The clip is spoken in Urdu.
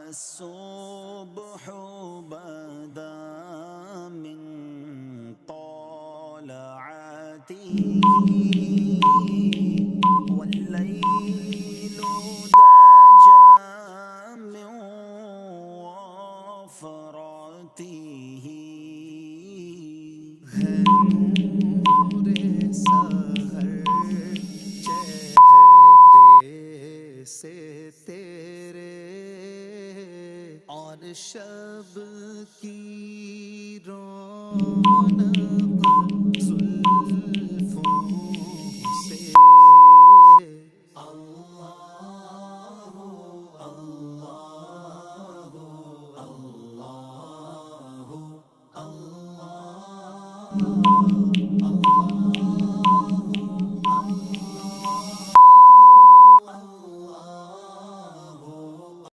الصبح بدا من طلعته والليل دجى من وفرته ہے نور سحر چہرے سے تیرے اور شب کی رونق زلفوں سے اللہ اللہ اللہ اللہ